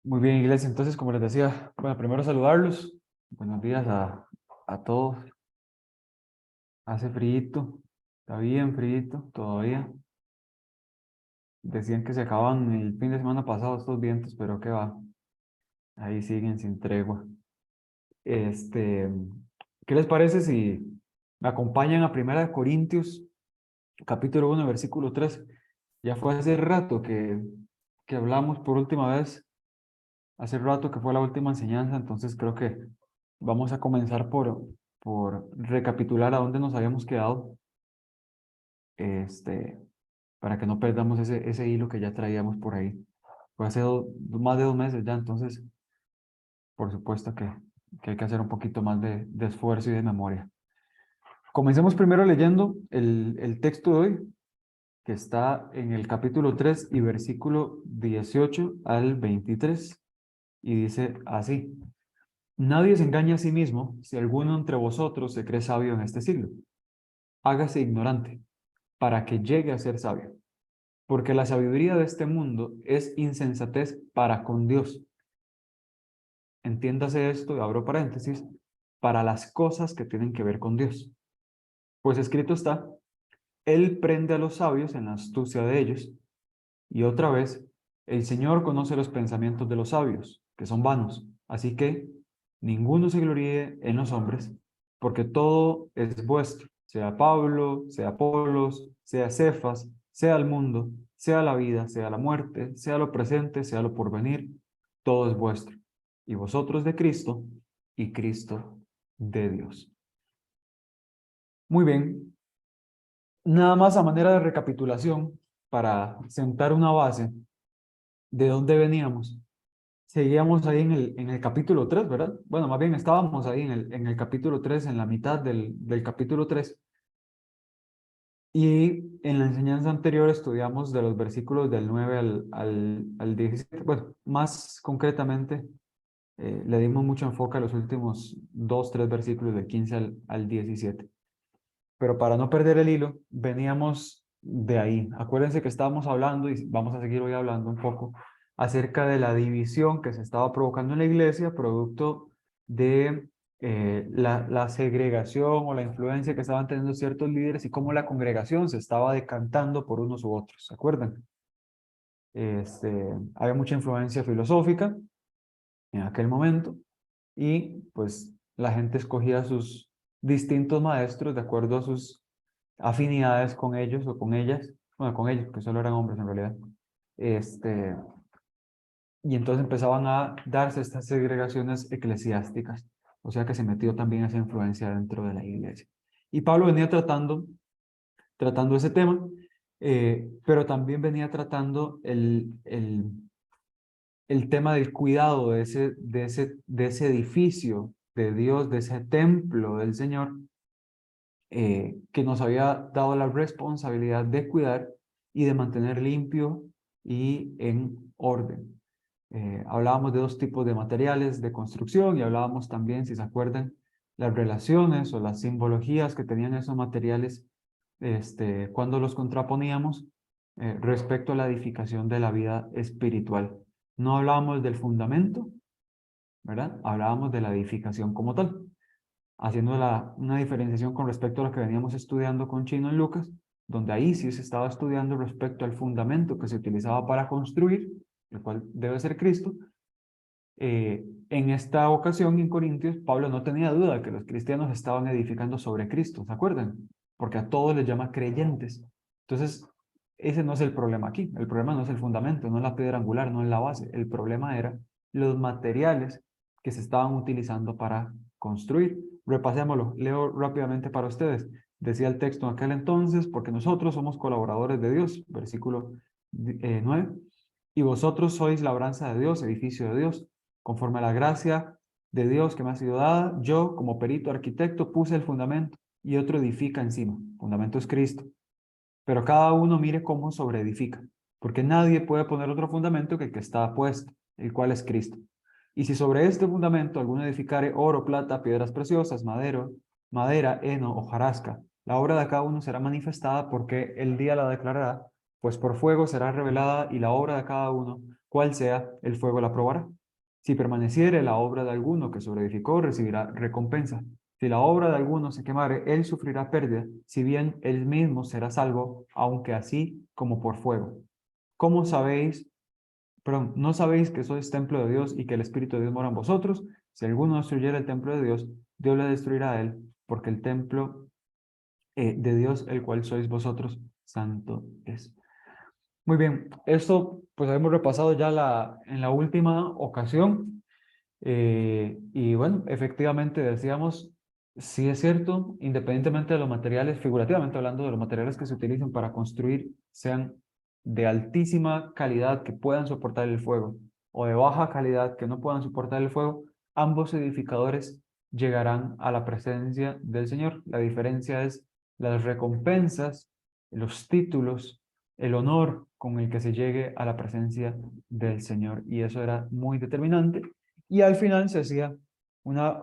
Muy bien, Iglesia. Entonces, como les decía, bueno, primero saludarlos. Buenos días a todos. Hace frío, está bien frío todavía. Decían que se acaban el fin de semana pasado estos vientos, pero qué va. Ahí siguen sin tregua. Este, ¿Qué les parece si me acompañan a Primera de Corintios, capítulo 1, versículo 3? Ya fue hace rato que hablamos por última vez, hace rato que fue la última enseñanza, entonces creo que vamos a comenzar por recapitular a dónde nos habíamos quedado, este, para que no perdamos ese hilo que ya traíamos por ahí. Fue hace más de 2 meses ya, entonces, por supuesto que hay que hacer un poquito más de esfuerzo y de memoria. Comencemos primero leyendo el texto de hoy, que está en el capítulo 3 y versículo 18 al 23, y dice así: Nadie se engaña a sí mismo. Si alguno entre vosotros se cree sabio en este siglo, hágase ignorante, para que llegue a ser sabio. Porque la sabiduría de este mundo es insensatez para con Dios. Entiéndase esto, y abro paréntesis, para las cosas que tienen que ver con Dios. Pues escrito está, Él prende a los sabios en la astucia de ellos. Y otra vez, el Señor conoce los pensamientos de los sabios, que son vanos. Así que ninguno se gloríe en los hombres, porque todo es vuestro, sea Pablo, sea Apolos, sea Cefas, sea el mundo, sea la vida, sea la muerte, sea lo presente, sea lo porvenir, todo es vuestro. Y vosotros de Cristo, y Cristo de Dios. Muy bien, nada más a manera de recapitulación, para sentar una base de dónde veníamos. Seguíamos ahí en el capítulo 3, ¿verdad? Bueno, más bien estábamos ahí en el capítulo 3, en la mitad del capítulo 3. Y en la enseñanza anterior estudiamos de los versículos del 9 al 17. Bueno, más concretamente, le dimos mucho enfoque a los últimos 2, 3 versículos del 15 al 17. Pero para no perder el hilo, veníamos de ahí. Acuérdense que estábamos hablando, y vamos a seguir hoy hablando un poco, acerca de la división que se estaba provocando en la iglesia, producto de la segregación o la influencia que estaban teniendo ciertos líderes, y cómo la congregación se estaba decantando por unos u otros. ¿Se acuerdan? Había mucha influencia filosófica en aquel momento, y pues la gente escogía a sus distintos maestros de acuerdo a sus afinidades con ellos o con ellas, bueno, con ellos, que solo eran hombres en realidad. Este, y entonces empezaban a darse estas segregaciones eclesiásticas, o sea que se metió también esa influencia dentro de la iglesia. Y Pablo venía tratando ese tema, pero también venía tratando el tema del cuidado de ese edificio de Dios, de ese templo del Señor, que nos había dado la responsabilidad de cuidar y de mantener limpio y en orden. Hablábamos de 2 tipos de materiales de construcción, y hablábamos también, si se acuerdan, las relaciones o las simbologías que tenían esos materiales, cuando los contraponíamos respecto a la edificación de la vida espiritual. No hablábamos del fundamento, ¿verdad? Hablábamos de la edificación como tal, haciendo una diferenciación con respecto a lo que veníamos estudiando con Chino en Lucas, donde ahí sí se estaba estudiando respecto al fundamento que se utilizaba para construir, el cual debe ser Cristo. En esta ocasión, en Corintios, Pablo no tenía duda de que los cristianos estaban edificando sobre Cristo, ¿se acuerdan? Porque a todos les llama creyentes. Entonces, ese no es el problema aquí. El problema no es el fundamento, no es la piedra angular, no es la base. El problema era los materiales que se estaban utilizando para construir. Repasémoslo, leo rápidamente para ustedes. Decía el texto en aquel entonces: porque nosotros somos colaboradores de Dios, versículo 9, y vosotros sois labranza de Dios, edificio de Dios, conforme a la gracia de Dios que me ha sido dada. Yo, como perito arquitecto, puse el fundamento, y otro edifica encima. El fundamento es Cristo. Pero cada uno mire cómo sobreedifica, porque nadie puede poner otro fundamento que el que está puesto, el cual es Cristo. Y si sobre este fundamento alguno edificare oro, plata, piedras preciosas, madera, heno, hojarasca, la obra de cada uno será manifestada, porque el día la declarará, pues por fuego será revelada, y la obra de cada uno, cuál sea el fuego la probará. Si permaneciere la obra de alguno que sobreedificó, recibirá recompensa. Si la obra de alguno se quemare, él sufrirá pérdida, si bien él mismo será salvo, aunque así como por fuego. ¿Cómo sabéis? Perdón, ¿no sabéis que sois templo de Dios y que el Espíritu de Dios mora en vosotros? Si alguno destruyera el templo de Dios, Dios le destruirá a él, porque el templo de Dios, el cual sois vosotros, santo es. Muy bien, esto pues hemos repasado ya en la última ocasión. Y bueno, efectivamente decíamos, sí es cierto, independientemente de los materiales, figurativamente hablando de los materiales que se utilizan para construir, sean de altísima calidad que puedan soportar el fuego o de baja calidad que no puedan soportar el fuego, ambos edificadores llegarán a la presencia del Señor. La diferencia es las recompensas, los títulos, el honor con el que se llegue a la presencia del Señor. Y eso era muy determinante. Y al final se hacía una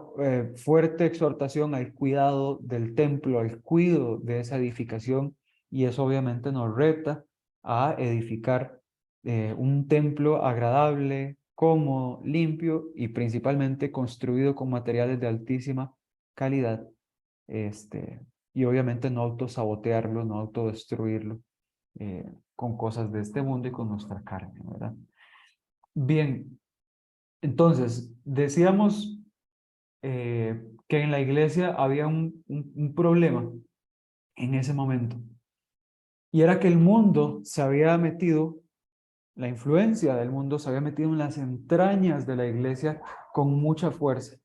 fuerte exhortación al cuidado del templo, al cuidado de esa edificación, y eso obviamente nos reta a edificar un templo agradable, cómodo, limpio y principalmente construido con materiales de altísima calidad, y obviamente no autosabotearlo, no autodestruirlo con cosas de este mundo y con nuestra carne, ¿verdad? Bien, entonces, decíamos que en la iglesia había un problema en ese momento, y era que el mundo se había metido, la influencia del mundo se había metido en las entrañas de la iglesia con mucha fuerza,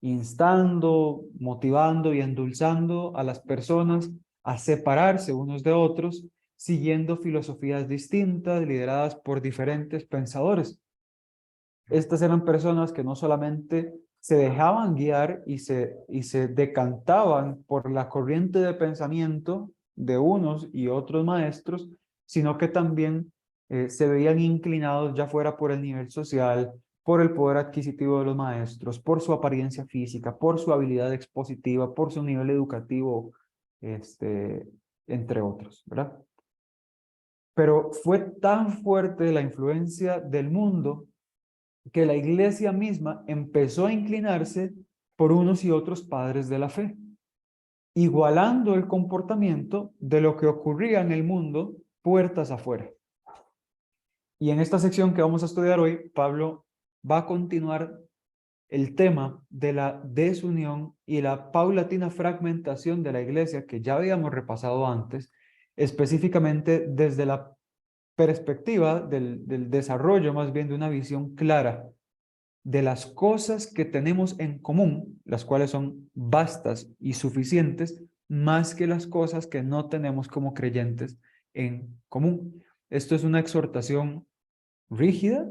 instando, motivando y endulzando a las personas a separarse unos de otros, siguiendo filosofías distintas, lideradas por diferentes pensadores. Estas eran personas que no solamente se dejaban guiar y se decantaban por la corriente de pensamiento de unos y otros maestros, sino que también se veían inclinados ya fuera por el nivel social, por el poder adquisitivo de los maestros, por su apariencia física, por su habilidad expositiva, por su nivel educativo, este, entre otros, ¿verdad? Pero fue tan fuerte la influencia del mundo que la iglesia misma empezó a inclinarse por unos y otros padres de la fe, igualando el comportamiento de lo que ocurría en el mundo puertas afuera. Y en esta sección que vamos a estudiar hoy, Pablo va a continuar el tema de la desunión y la paulatina fragmentación de la iglesia que ya habíamos repasado antes, específicamente desde la perspectiva del desarrollo más bien de una visión clara de las cosas que tenemos en común, las cuales son vastas y suficientes, más que las cosas que no tenemos como creyentes en común. Esto es una exhortación rígida,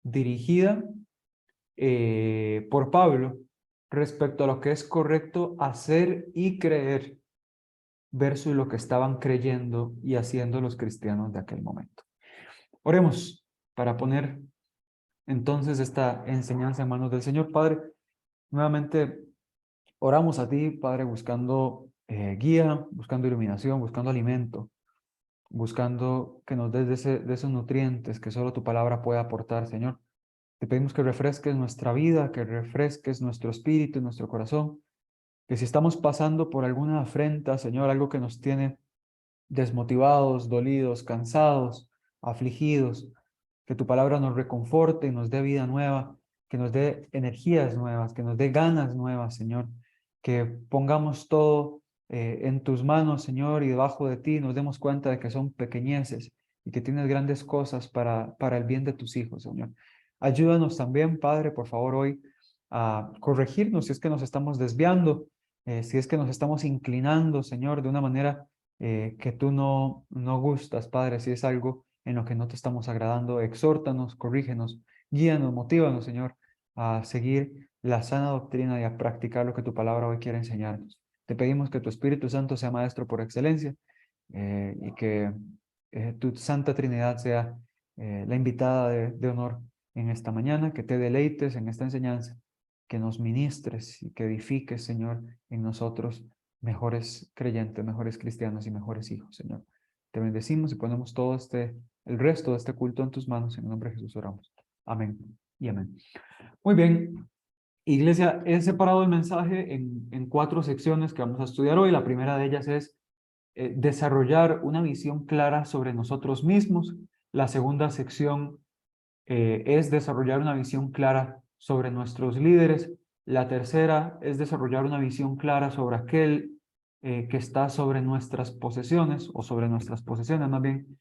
dirigida por Pablo respecto a lo que es correcto hacer y creer versus lo que estaban creyendo y haciendo los cristianos de aquel momento. Oremos para poner entonces esta enseñanza en manos del Señor. Padre, nuevamente oramos a ti, Padre, buscando guía, buscando iluminación, buscando alimento, buscando que nos des de esos nutrientes que solo tu palabra puede aportar, Señor. Te pedimos que refresques nuestra vida, que refresques nuestro espíritu y nuestro corazón, que si estamos pasando por alguna afrenta, Señor, algo que nos tiene desmotivados, dolidos, cansados, afligidos, que tu palabra nos reconforte y nos dé vida nueva, que nos dé energías nuevas, que nos dé ganas nuevas, Señor, que pongamos todo en tus manos, Señor, y debajo de ti nos demos cuenta de que son pequeñeces y que tienes grandes cosas para el bien de tus hijos, Señor. Ayúdanos también, Padre, por favor, hoy a corregirnos si es que nos estamos desviando, si es que nos estamos inclinando, Señor, de una manera que tú no gustas, Padre, si es algo en lo que no te estamos agradando, exhórtanos, corrígenos, guíanos, motívanos, Señor, a seguir la sana doctrina y a practicar lo que tu palabra hoy quiere enseñarnos. Te pedimos que tu Espíritu Santo sea maestro por excelencia y que tu Santa Trinidad sea la invitada de honor en esta mañana, que te deleites en esta enseñanza, que nos ministres y que edifiques, Señor, en nosotros mejores creyentes, mejores cristianos y mejores hijos, Señor. Te bendecimos y ponemos todo este el resto de este culto en tus manos. En el nombre de Jesús oramos. Amén y amén. Muy bien. Iglesia, he separado el mensaje en 4 secciones que vamos a estudiar hoy. La primera de ellas es desarrollar una visión clara sobre nosotros mismos. La segunda sección es desarrollar una visión clara sobre nuestros líderes. La tercera es desarrollar una visión clara sobre aquel que está sobre nuestras posesiones, o sobre nuestras posesiones más bien.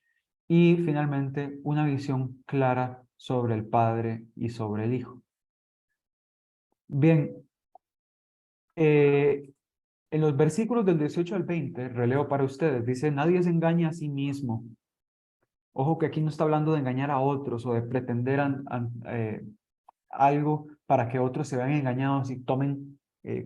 Y finalmente, una visión clara sobre el Padre y sobre el Hijo. Bien, en los versículos del 18 al 20, releo para ustedes, dice: nadie se engaña a sí mismo. Ojo que aquí no está hablando de engañar a otros o de pretender algo para que otros se vean engañados y tomen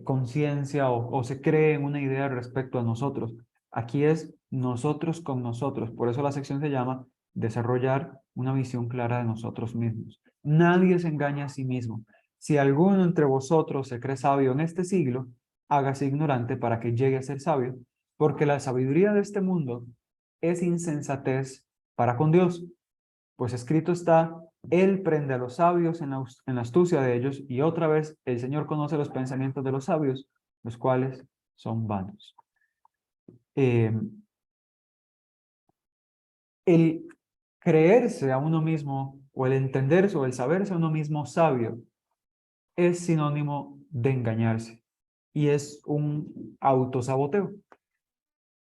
conciencia o se creen una idea respecto a nosotros. Aquí es nosotros con nosotros. Por eso la sección se llama desarrollar una visión clara de nosotros mismos. Nadie se engaña a sí mismo. Si alguno entre vosotros se cree sabio en este siglo, hágase ignorante para que llegue a ser sabio, porque la sabiduría de este mundo es insensatez para con Dios. Pues escrito está: Él prende a los sabios en la astucia de ellos, y otra vez el Señor conoce los pensamientos de los sabios, los cuales son vanos. El creerse a uno mismo, o el entenderse o el saberse a uno mismo sabio, es sinónimo de engañarse, y es un autosaboteo.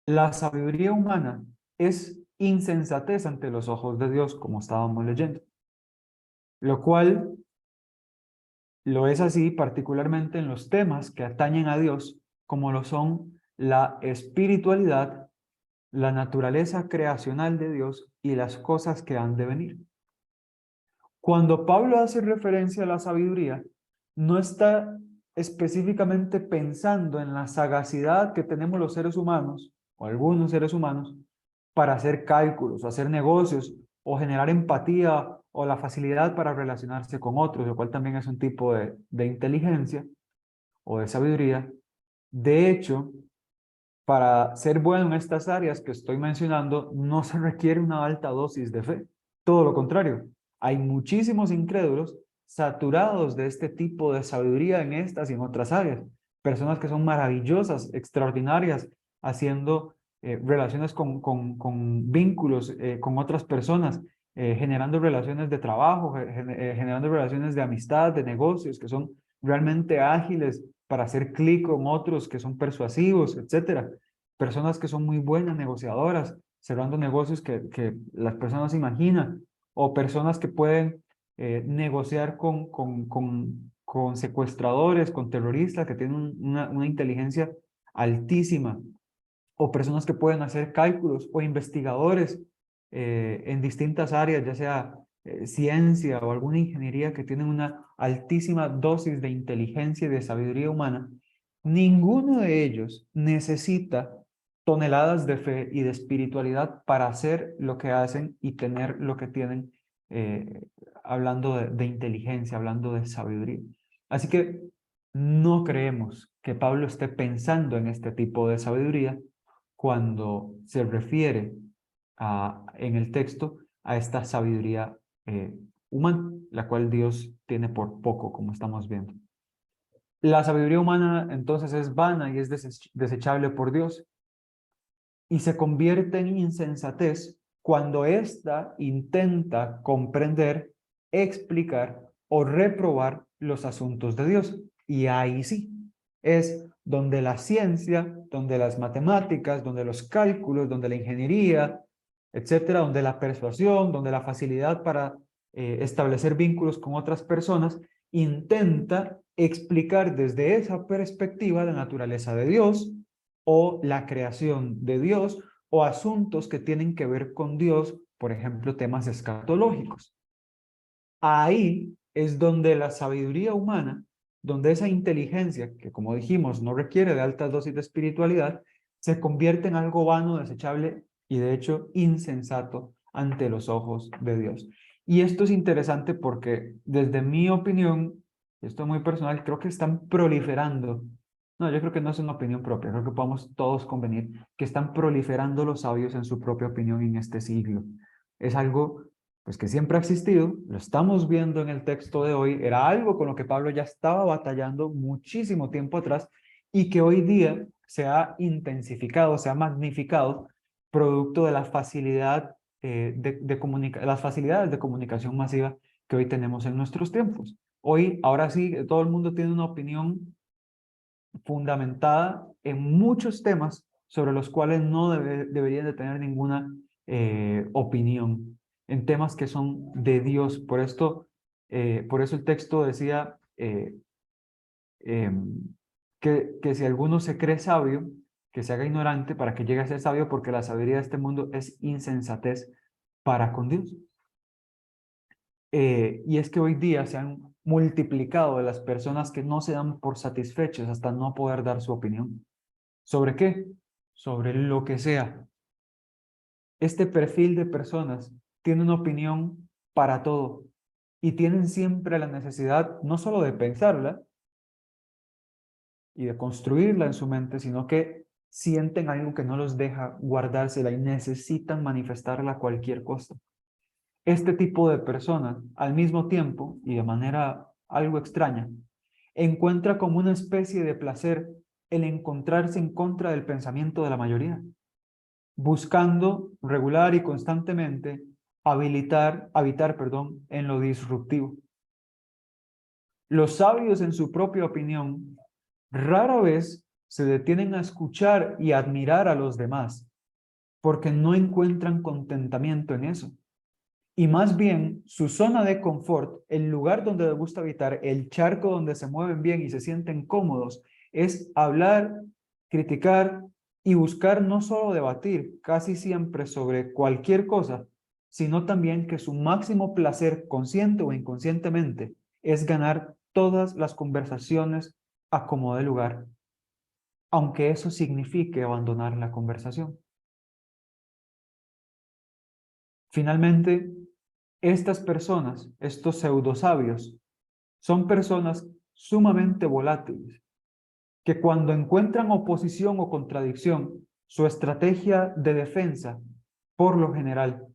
La sabiduría humana es insensatez ante los ojos de Dios, como estábamos leyendo, lo cual lo es así particularmente en los temas que atañen a Dios, como lo son la espiritualidad, la naturaleza creacional de Dios y las cosas que han de venir. Cuando Pablo hace referencia a la sabiduría, no está específicamente pensando en la sagacidad que tenemos los seres humanos, o algunos seres humanos, para hacer cálculos, o hacer negocios, o generar empatía, o la facilidad para relacionarse con otros, lo cual también es un tipo de inteligencia o de sabiduría. De hecho, para ser bueno en estas áreas que estoy mencionando, no se requiere una alta dosis de fe. Todo lo contrario, hay muchísimos incrédulos saturados de este tipo de sabiduría en estas y en otras áreas. Personas que son maravillosas, extraordinarias, haciendo relaciones con vínculos con otras personas, generando relaciones de trabajo, generando relaciones de amistad, de negocios, que son realmente ágiles para hacer clic con otros que son persuasivos, etcétera. Personas que son muy buenas negociadoras, cerrando negocios que las personas imaginan, o personas que pueden negociar con secuestradores, con terroristas, que tienen una inteligencia altísima, o personas que pueden hacer cálculos, o investigadores en distintas áreas, ya sea ciencia o alguna ingeniería, que tienen una altísima dosis de inteligencia y de sabiduría humana. Ninguno de ellos necesita toneladas de fe y de espiritualidad para hacer lo que hacen y tener lo que tienen, hablando de inteligencia, hablando de sabiduría. Así que no creemos que Pablo esté pensando en este tipo de sabiduría cuando se refiere en el texto a esta sabiduría humana, la cual Dios tiene por poco, como estamos viendo. La sabiduría humana entonces es vana y es desechable por Dios, y se convierte en insensatez cuando ésta intenta comprender, explicar o reprobar los asuntos de Dios. Y ahí sí, es donde la ciencia, donde las matemáticas, donde los cálculos, donde la ingeniería, etcétera, donde la persuasión, donde la facilidad para establecer vínculos con otras personas, intenta explicar desde esa perspectiva la naturaleza de Dios, o la creación de Dios, o asuntos que tienen que ver con Dios, por ejemplo, temas escatológicos. Ahí es donde la sabiduría humana, donde esa inteligencia, que como dijimos no requiere de altas dosis de espiritualidad, se convierte en algo vano, desechable y de hecho insensato ante los ojos de Dios. Y esto es interesante porque desde mi opinión, esto es muy personal, creo que están proliferando. No, yo creo que no es una opinión propia, creo que podemos todos convenir que están proliferando los sabios en su propia opinión en este siglo. Es algo pues que siempre ha existido, lo estamos viendo en el texto de hoy, era algo con lo que Pablo ya estaba batallando muchísimo tiempo atrás y que hoy día se ha intensificado, se ha magnificado, producto de la facilidad las facilidades de comunicación masiva que hoy tenemos en nuestros tiempos. Hoy, ahora sí, todo el mundo tiene una opinión fundamentada en muchos temas sobre los cuales no deberían de tener ninguna opinión, en temas que son de Dios. Por eso el texto decía que si alguno se cree sabio, que se haga ignorante para que llegue a ser sabio, porque la sabiduría de este mundo es insensatez para con Dios. Y es que hoy día se han multiplicado las personas que no se dan por satisfechos hasta no poder dar su opinión. ¿Sobre qué? Sobre lo que sea. Este perfil de personas tiene una opinión para todo y tienen siempre la necesidad no solo de pensarla y de construirla en su mente, sino que sienten algo que no los deja guardársela y necesitan manifestarla a cualquier costa. Este tipo de personas, al mismo tiempo y de manera algo extraña, encuentra como una especie de placer el encontrarse en contra del pensamiento de la mayoría, buscando regular y constantemente habitar en lo disruptivo. Los sabios, en su propia opinión, rara vez se detienen a escuchar y admirar a los demás, porque no encuentran contentamiento en eso. Y más bien, su zona de confort, el lugar donde les gusta habitar, el charco donde se mueven bien y se sienten cómodos, es hablar, criticar y buscar no solo debatir casi siempre sobre cualquier cosa, sino también que su máximo placer, consciente o inconscientemente, es ganar todas las conversaciones a como de lugar, aunque eso signifique abandonar la conversación. Finalmente, estas personas, estos pseudosabios, son personas sumamente volátiles, que cuando encuentran oposición o contradicción, su estrategia de defensa, por lo general,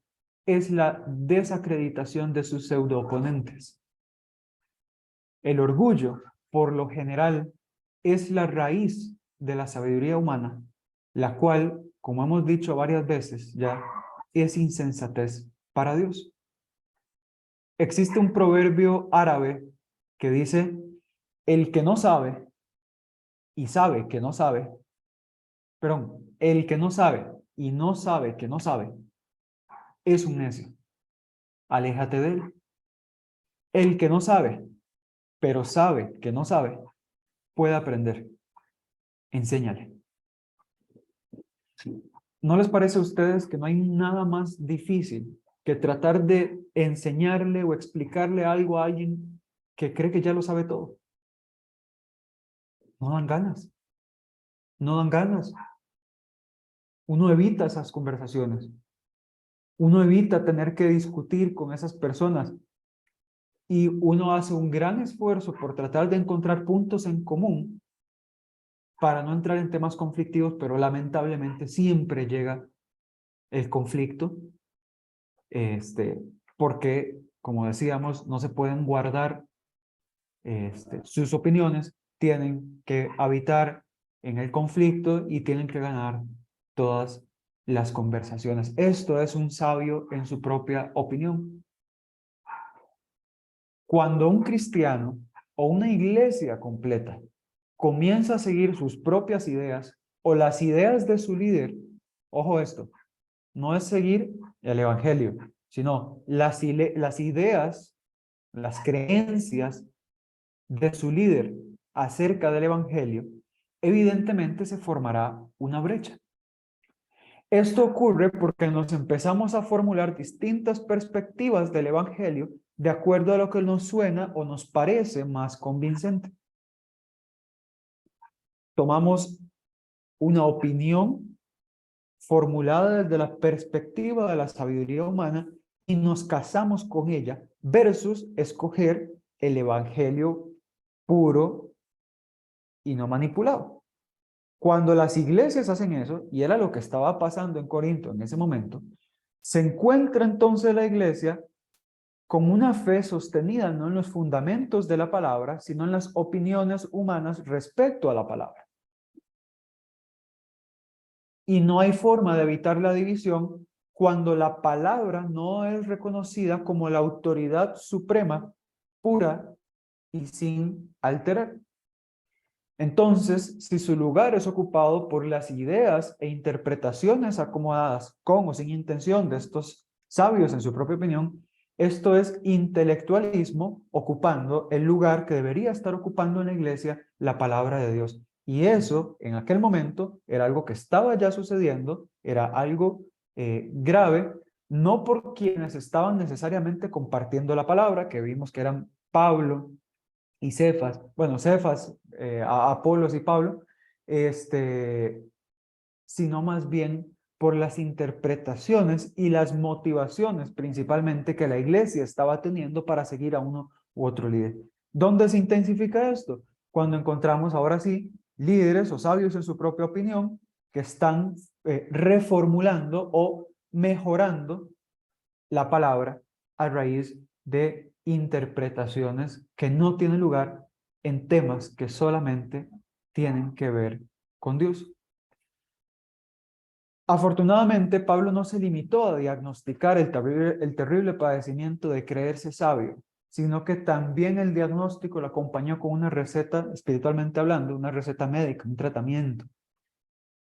es la desacreditación de sus pseudooponentes. El orgullo, por lo general, es la raíz de la sabiduría humana, la cual, como hemos dicho varias veces ya, es insensatez para Dios. Existe un proverbio árabe que dice, el que no sabe y sabe que no sabe, perdón, el que no sabe y no sabe que no sabe, es un necio. Aléjate de él. El que no sabe, pero sabe que no sabe, puede aprender. Enséñale. ¿No les parece a ustedes que no hay nada más difícil que tratar de enseñarle o explicarle algo a alguien que cree que ya lo sabe todo? No dan ganas. No dan ganas. Uno evita esas conversaciones. Uno evita tener que discutir con esas personas y uno hace un gran esfuerzo por tratar de encontrar puntos en común para no entrar en temas conflictivos, pero lamentablemente siempre llega el conflicto, porque, como decíamos, no se pueden guardar sus opiniones, tienen que habitar en el conflicto y tienen que ganar todas las conversaciones. Esto es un sabio en su propia opinión. Cuando un cristiano o una iglesia completa comienza a seguir sus propias ideas o las ideas de su líder, ojo esto, no es seguir el evangelio, sino las ideas, las creencias de su líder acerca del evangelio, evidentemente se formará una brecha. Esto ocurre porque nos empezamos a formular distintas perspectivas del evangelio de acuerdo a lo que nos suena o nos parece más convincente. Tomamos una opinión formulada desde la perspectiva de la sabiduría humana y nos casamos con ella versus escoger el evangelio puro y no manipulado. Cuando las iglesias hacen eso, y era lo que estaba pasando en Corinto en ese momento, Se encuentra entonces la iglesia con una fe sostenida no en los fundamentos de la palabra, sino en las opiniones humanas respecto a la palabra. Y no hay forma de evitar la división cuando la palabra no es reconocida como la autoridad suprema, pura y sin alterar. Entonces, si su lugar es ocupado por las ideas e interpretaciones acomodadas con o sin intención de estos sabios en su propia opinión, esto es intelectualismo ocupando el lugar que debería estar ocupando en la iglesia la palabra de Dios. Y eso, en aquel momento, era algo que estaba ya sucediendo, era algo grave, no por quienes estaban necesariamente compartiendo la palabra, que vimos que eran Pablo y Cefas, bueno, Cefas, Apolos y Pablo, sino más bien por las interpretaciones y las motivaciones principalmente que la iglesia estaba teniendo para seguir a uno u otro líder. ¿Dónde se intensifica esto? Cuando encontramos ahora sí líderes o sabios en su propia opinión que están reformulando o mejorando la palabra a raíz de interpretaciones que no tienen lugar en temas que solamente tienen que ver con Dios. Afortunadamente, Pablo no se limitó a diagnosticar el terrible padecimiento de creerse sabio, sino que también el diagnóstico lo acompañó con una receta, espiritualmente hablando, una receta médica, un tratamiento.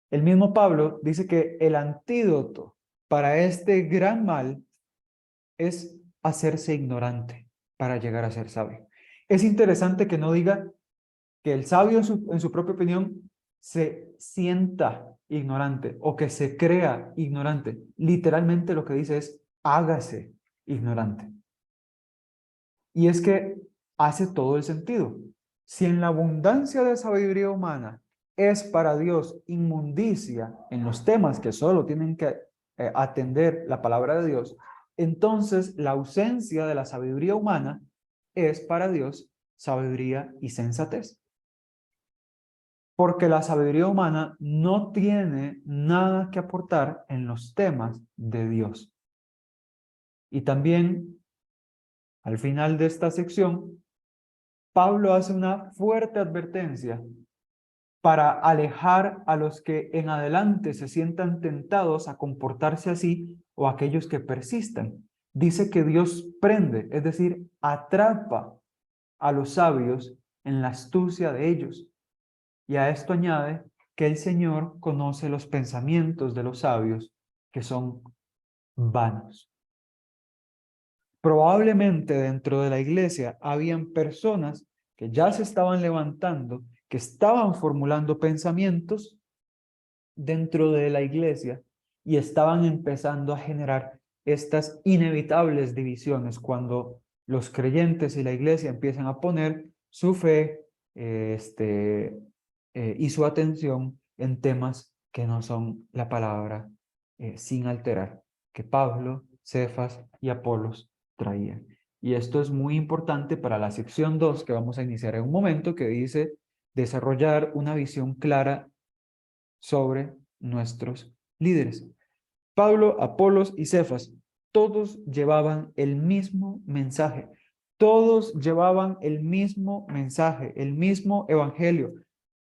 El mismo Pablo dice que el antídoto para este gran mal es hacerse ignorante para llegar a ser sabio. Es interesante que no diga que el sabio en su propia opinión se sienta ignorante o que se crea ignorante. Literalmente lo que dice es hágase ignorante. Y es que hace todo el sentido. Si en la abundancia de sabiduría humana es para Dios inmundicia en los temas que solo tienen que atender la palabra de Dios, entonces la ausencia de la sabiduría humana es para Dios sabiduría y sensatez. Porque la sabiduría humana no tiene nada que aportar en los temas de Dios. Y también, al final de esta sección, Pablo hace una fuerte advertencia para alejar a los que en adelante se sientan tentados a comportarse así o aquellos que persistan. Dice que Dios prende, es decir, atrapa a los sabios en la astucia de ellos. Y a esto añade que el Señor conoce los pensamientos de los sabios, que son vanos. Probablemente dentro de la iglesia habían personas que ya se estaban levantando, que estaban formulando pensamientos dentro de la iglesia y estaban empezando a generar estas inevitables divisiones cuando los creyentes y la iglesia empiezan a poner su fe y su atención en temas que no son la palabra sin alterar, que Pablo, Cefas y Apolos traían. Y esto es muy importante para la sección 2 que vamos a iniciar en un momento, que dice desarrollar una visión clara sobre nuestros líderes. Pablo, Apolos y Cefas, todos llevaban el mismo mensaje. Todos llevaban el mismo mensaje, el mismo evangelio.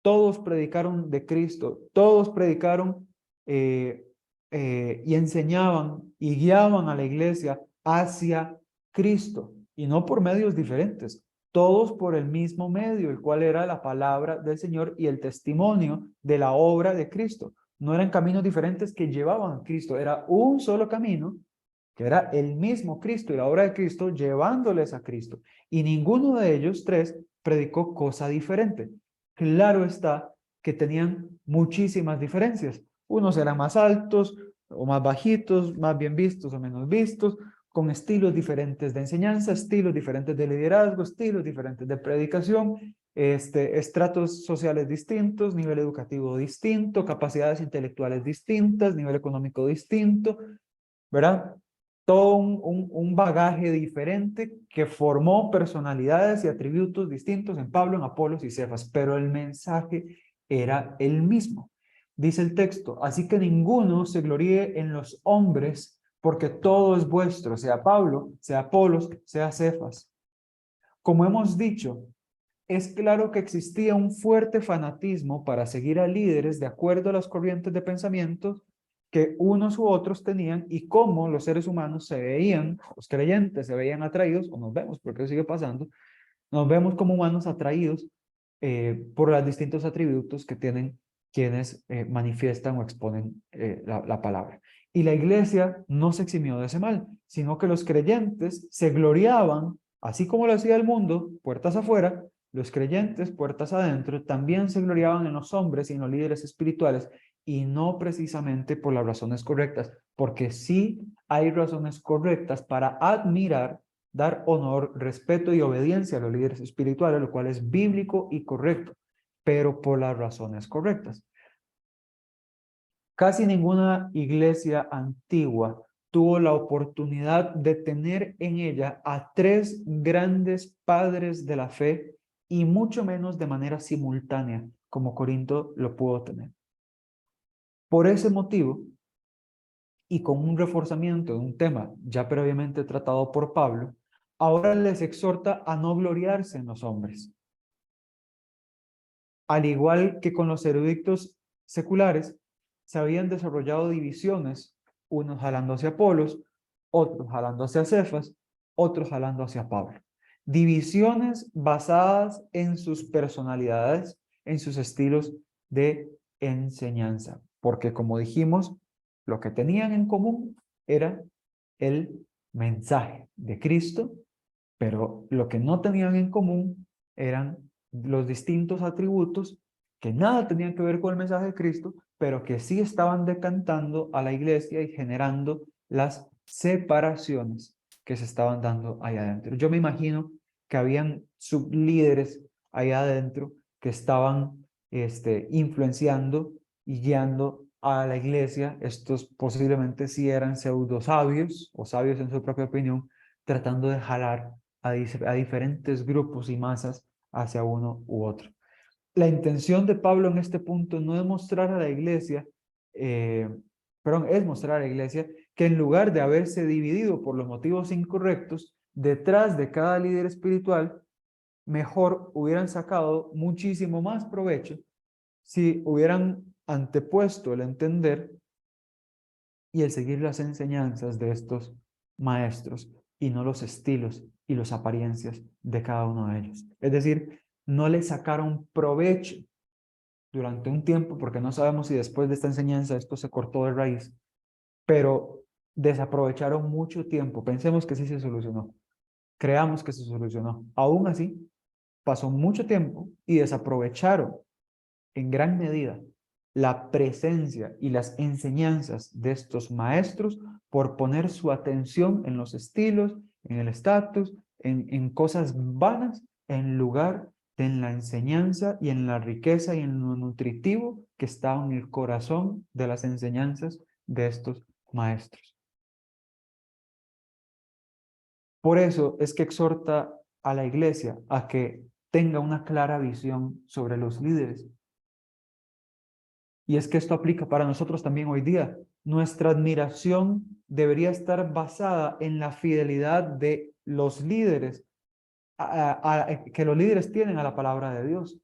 Todos predicaron de Cristo. Todos predicaron y enseñaban y guiaban a la iglesia hacia Cristo. Y no por medios diferentes. Todos por el mismo medio, el cual era la palabra del Señor y el testimonio de la obra de Cristo. No eran caminos diferentes que llevaban a Cristo, era un solo camino, que era el mismo Cristo y la obra de Cristo llevándoles a Cristo. Y ninguno de ellos tres predicó cosa diferente. Claro está que tenían muchísimas diferencias. Unos eran más altos o más bajitos, más bien vistos o menos vistos, con estilos diferentes de enseñanza, estilos diferentes de liderazgo, estilos diferentes de predicación, estratos sociales distintos, nivel educativo distinto, capacidades intelectuales distintas, nivel económico distinto, ¿verdad? Todo un bagaje diferente que formó personalidades y atributos distintos en Pablo, en Apolos y Cefas, pero el mensaje era el mismo. Dice el texto, así que ninguno se gloríe en los hombres porque todo es vuestro, sea Pablo, sea Apolos, sea Cefas. Como hemos dicho, es claro que existía un fuerte fanatismo para seguir a líderes de acuerdo a las corrientes de pensamiento que unos u otros tenían y cómo los seres humanos se veían, los creyentes se veían atraídos, o nos vemos, porque eso sigue pasando, nos vemos como humanos atraídos por los distintos atributos que tienen quienes manifiestan o exponen la palabra. Y la iglesia no se eximió de ese mal, sino que los creyentes se gloriaban, así como lo hacía el mundo, puertas afuera, los creyentes, puertas adentro, también se gloriaban en los hombres y en los líderes espirituales, y no precisamente por las razones correctas, porque sí hay razones correctas para admirar, dar honor, respeto y obediencia a los líderes espirituales, lo cual es bíblico y correcto, pero por las razones correctas. Casi ninguna iglesia antigua tuvo la oportunidad de tener en ella a tres grandes padres de la fe y mucho menos de manera simultánea, como Corinto lo pudo tener. Por ese motivo, y con un reforzamiento de un tema ya previamente tratado por Pablo, ahora les exhorta a no gloriarse en los hombres. Al igual que con los eruditos seculares, se habían desarrollado divisiones, unos jalando hacia Apolos, otros jalando hacia Cefas, otros jalando hacia Pablo. Divisiones basadas en sus personalidades, en sus estilos de enseñanza, porque como dijimos, lo que tenían en común era el mensaje de Cristo, pero lo que no tenían en común eran los distintos atributos que nada tenían que ver con el mensaje de Cristo, pero que sí estaban decantando a la iglesia y generando las separaciones que se estaban dando allá adentro. Yo me imagino que habían sublíderes allá adentro que estaban influenciando y guiando a la iglesia. Estos posiblemente sí eran pseudo sabios o sabios en su propia opinión, tratando de jalar a diferentes grupos y masas hacia uno u otro. La intención de Pablo en este punto no es mostrar a la iglesia, es mostrar a la iglesia que en lugar de haberse dividido por los motivos incorrectos, detrás de cada líder espiritual, mejor hubieran sacado muchísimo más provecho si hubieran antepuesto el entender y el seguir las enseñanzas de estos maestros y no los estilos y las apariencias de cada uno de ellos. Es decir, no le sacaron provecho durante un tiempo, porque no sabemos si después de esta enseñanza esto se cortó de raíz, pero desaprovecharon mucho tiempo. Pensemos que sí se solucionó. Creamos que se solucionó. Aún así, pasó mucho tiempo y desaprovecharon en gran medida la presencia y las enseñanzas de estos maestros por poner su atención en los estilos, en el estatus, en cosas vanas, en lugar de en la enseñanza y en la riqueza y en lo nutritivo que está en el corazón de las enseñanzas de estos maestros. Por eso es que exhorta a la iglesia a que tenga una clara visión sobre los líderes. Y es que esto aplica para nosotros también hoy día. Nuestra admiración debería estar basada en la fidelidad de los líderes, que los líderes tienen a la palabra de Dios,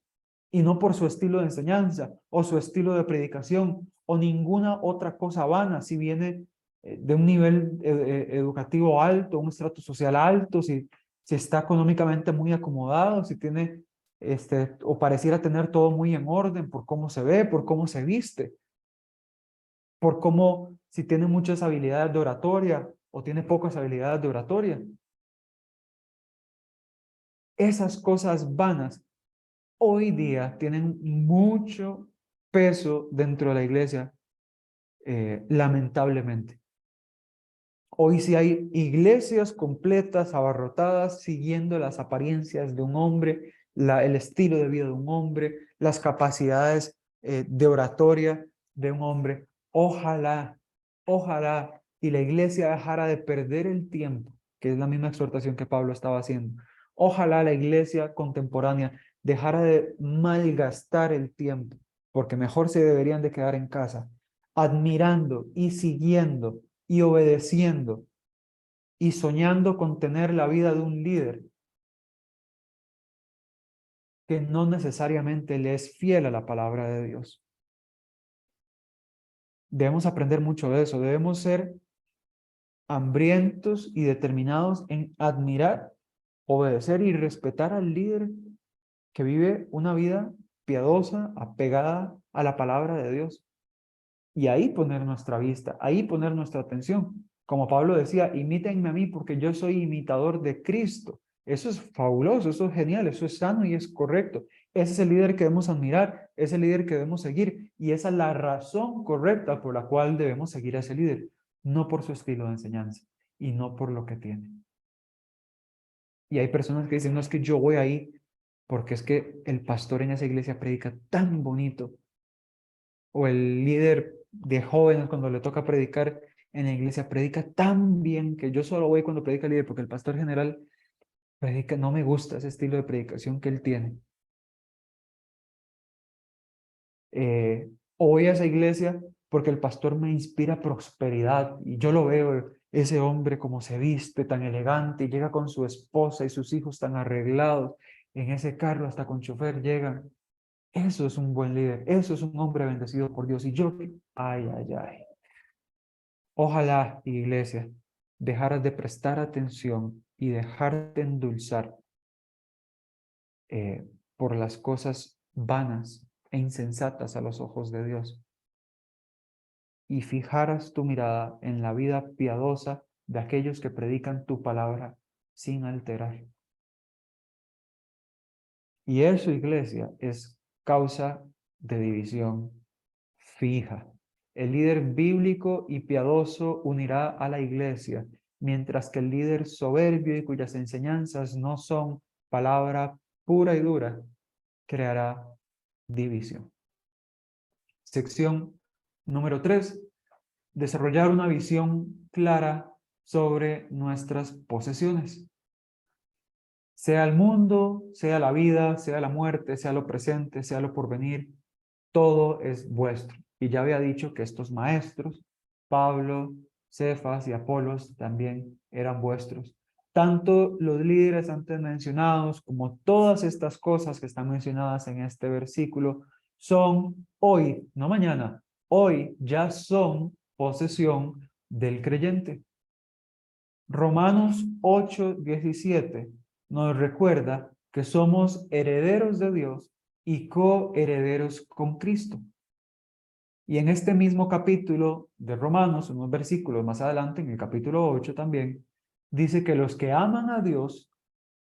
y no por su estilo de enseñanza o su estilo de predicación o ninguna otra cosa vana, si viene de un nivel educativo alto, un estrato social alto, si está económicamente muy acomodado, si tiene o pareciera tener todo muy en orden por cómo se ve, por cómo se viste, por cómo, si tiene muchas habilidades de oratoria o tiene pocas habilidades de oratoria. Esas cosas vanas hoy día tienen mucho peso dentro de la iglesia, lamentablemente. Hoy sí hay iglesias completas, abarrotadas, siguiendo las apariencias de un hombre, el estilo de vida de un hombre, las capacidades de oratoria de un hombre. Ojalá, ojalá, y la iglesia dejara de perder el tiempo, que es la misma exhortación que Pablo estaba haciendo. Ojalá la iglesia contemporánea dejara de malgastar el tiempo, porque mejor se deberían de quedar en casa, admirando y siguiendo y obedeciendo y soñando con tener la vida de un líder que no necesariamente le es fiel a la palabra de Dios. Debemos aprender mucho de eso. Debemos ser hambrientos y determinados en admirar, obedecer y respetar al líder que vive una vida piadosa, apegada a la palabra de Dios. Y ahí poner nuestra vista, ahí poner nuestra atención. Como Pablo decía, imítenme a mí porque yo soy imitador de Cristo. Eso es fabuloso, eso es genial, eso es sano y es correcto. Ese es el líder que debemos admirar, es el líder que debemos seguir y esa es la razón correcta por la cual debemos seguir a ese líder, no por su estilo de enseñanza y no por lo que tiene. Y hay personas que dicen, no es que yo voy ahí porque es que el pastor en esa iglesia predica tan bonito o el líder de jóvenes cuando le toca predicar en la iglesia predica tan bien que yo solo voy cuando predica el líder porque el pastor general predica, no me gusta ese estilo de predicación que él tiene. O voy a esa iglesia porque el pastor me inspira prosperidad y yo lo veo, ese hombre como se viste tan elegante y llega con su esposa y sus hijos tan arreglados en ese carro hasta con chofer llegan. Eso es un buen líder, eso es un hombre bendecido por Dios. Y yo, ay, ay, ay. Ojalá, iglesia, dejaras de prestar atención y dejar de endulzar por las cosas vanas e insensatas a los ojos de Dios y fijaras tu mirada en la vida piadosa de aquellos que predican tu palabra sin alterar. Y eso, iglesia, es causa de división fija. El líder bíblico y piadoso unirá a la iglesia, mientras que el líder soberbio y cuyas enseñanzas no son palabra pura y dura, creará división. Sección número 3. Desarrollar una visión clara sobre nuestras posesiones. Sea el mundo, sea la vida, sea la muerte, sea lo presente, sea lo porvenir, todo es vuestro. Y ya había dicho que estos maestros, Pablo, Cefas y Apolos, también eran vuestros. Tanto los líderes antes mencionados como todas estas cosas que están mencionadas en este versículo son hoy, no mañana, hoy ya son posesión del creyente. Romanos 8:17 nos recuerda que somos herederos de Dios y coherederos con Cristo. Y en este mismo capítulo de Romanos, unos versículos más adelante, en el capítulo 8 también, dice que los que aman a Dios,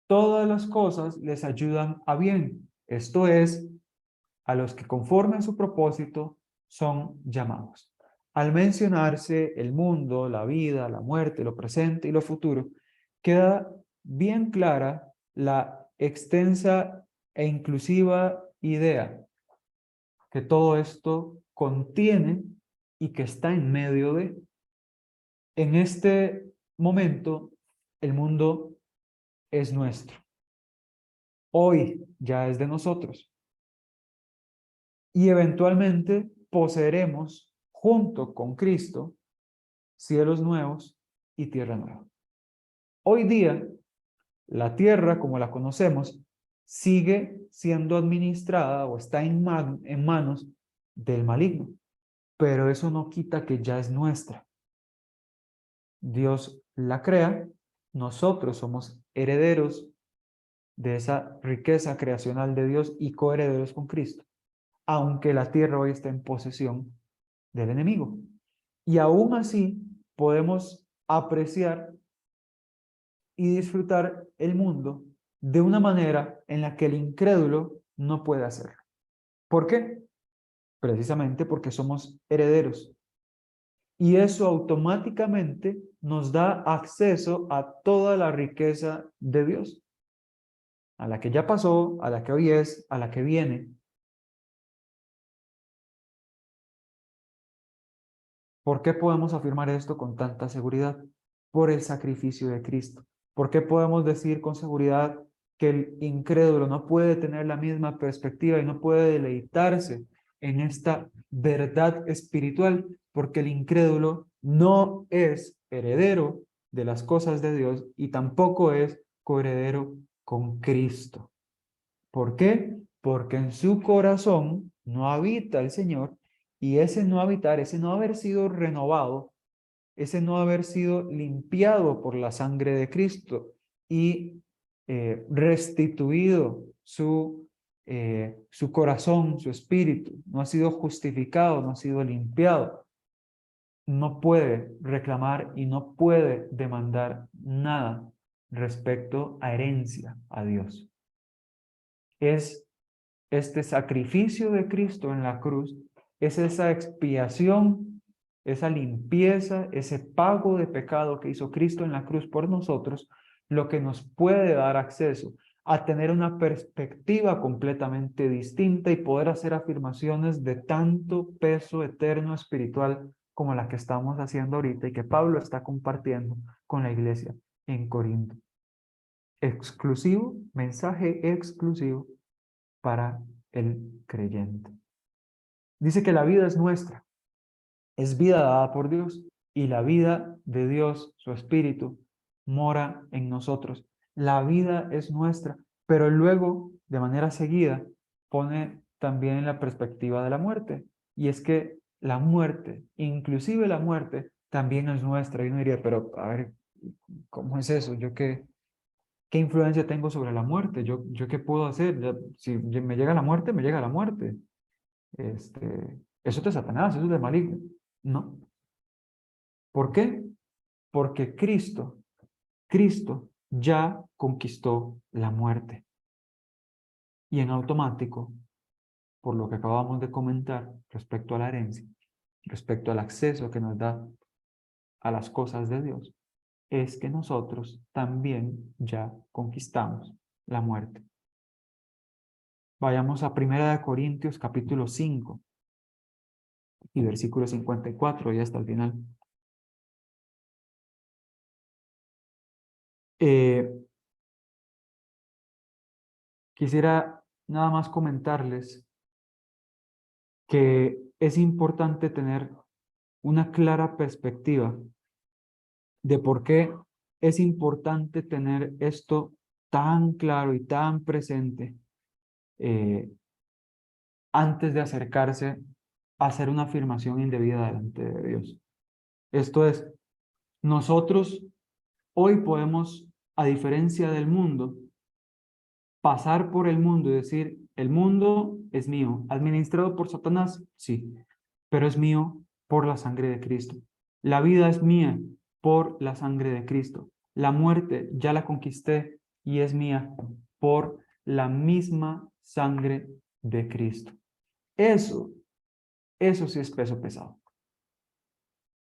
todas las cosas les ayudan a bien. Esto es, a los que conforme a su propósito son llamados. Al mencionarse el mundo, la vida, la muerte, lo presente y lo futuro, queda bien clara la extensa e inclusiva idea que todo esto contiene y que está en medio de. En este momento, el mundo es nuestro. Hoy ya es de nosotros. Y eventualmente poseeremos, junto con Cristo, cielos nuevos y tierra nueva. Hoy día, la tierra, como la conocemos, sigue siendo administrada o está en manos del maligno. Pero eso no quita que ya es nuestra. Dios la crea, nosotros somos herederos de esa riqueza creacional de Dios y coherederos con Cristo, aunque la tierra hoy está en posesión del enemigo. Y aún así podemos apreciar y disfrutar el mundo de una manera en la que el incrédulo no puede hacerlo. ¿Por qué? Precisamente porque somos herederos. Y eso automáticamente nos da acceso a toda la riqueza de Dios, a la que ya pasó, a la que hoy es, a la que viene. ¿Por qué podemos afirmar esto con tanta seguridad? Por el sacrificio de Cristo. ¿Por qué podemos decir con seguridad que el incrédulo no puede tener la misma perspectiva y no puede deleitarse en esta verdad espiritual? Porque el incrédulo no es heredero de las cosas de Dios y tampoco es coheredero con Cristo. ¿Por qué? Porque en su corazón no habita el Señor, y ese no habitar, ese no haber sido renovado, ese no haber sido limpiado por la sangre de Cristo y restituido su corazón, su espíritu, no ha sido justificado, no ha sido limpiado, no puede reclamar y no puede demandar nada respecto a herencia a Dios. Es este sacrificio de Cristo en la cruz, es esa expiación, esa limpieza, ese pago de pecado que hizo Cristo en la cruz por nosotros, lo que nos puede dar acceso a tener una perspectiva completamente distinta y poder hacer afirmaciones de tanto peso eterno espiritual como la que estamos haciendo ahorita y que Pablo está compartiendo con la iglesia en Corinto. Exclusivo, mensaje exclusivo para el creyente. Dice que la vida es nuestra, es vida dada por Dios y la vida de Dios, su Espíritu, mora en nosotros. La vida es nuestra, pero luego, de manera seguida, pone también en la perspectiva de la muerte. Y es que la muerte, inclusive la muerte, también es nuestra. Y uno diría, pero a ver, ¿cómo es eso? ¿Yo qué influencia tengo sobre la muerte? ¿Yo qué puedo hacer? Si me llega la muerte, me llega la muerte. Eso es de Satanás, eso es de maligno. No. ¿Por qué? Porque Cristo ya conquistó la muerte. Y en automático, por lo que acabamos de comentar respecto a la herencia, respecto al acceso que nos da a las cosas de Dios, es que nosotros también ya conquistamos la muerte. Vayamos a 1 Corintios capítulo 5 y versículo 54 y hasta el final. Quisiera nada más comentarles que es importante tener una clara perspectiva de por qué es importante tener esto tan claro y tan presente eh, antes de acercarse a hacer una afirmación indebida delante de Dios. Esto es, nosotros hoy podemos, a diferencia del mundo, pasar por el mundo y decir, el mundo es mío, administrado por Satanás, sí, pero es mío por la sangre de Cristo. La vida es mía por la sangre de Cristo. La muerte ya la conquisté y es mía por la misma sangre de Cristo. Eso sí es peso pesado.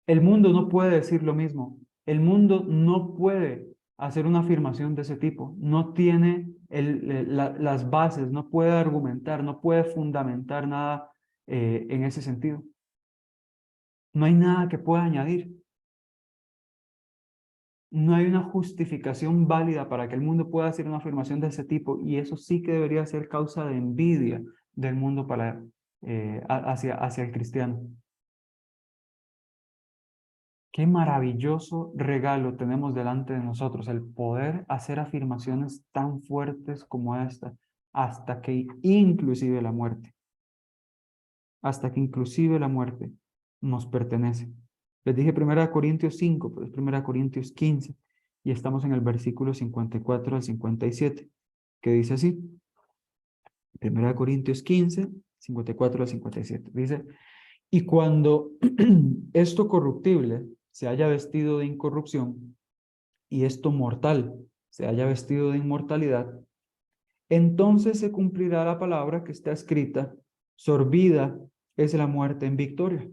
El mundo no puede decir lo mismo. El mundo no puede hacer una afirmación de ese tipo. No tiene las bases, no puede argumentar, no puede fundamentar nada en ese sentido. No hay nada que pueda añadir. No hay una justificación válida para que el mundo pueda hacer una afirmación de ese tipo, y eso sí que debería ser causa de envidia del mundo hacia el cristiano. Qué maravilloso regalo tenemos delante de nosotros, el poder hacer afirmaciones tan fuertes como esta, hasta que inclusive la muerte nos pertenece. Les dije 1 Corintios 5, pero es 1 Corintios 15, y estamos en el versículo 54 al 57, que dice así, 1 Corintios 15, 54 al 57, dice, y cuando esto corruptible se haya vestido de incorrupción, y esto mortal se haya vestido de inmortalidad, entonces se cumplirá la palabra que está escrita, sorbida es la muerte en victoria.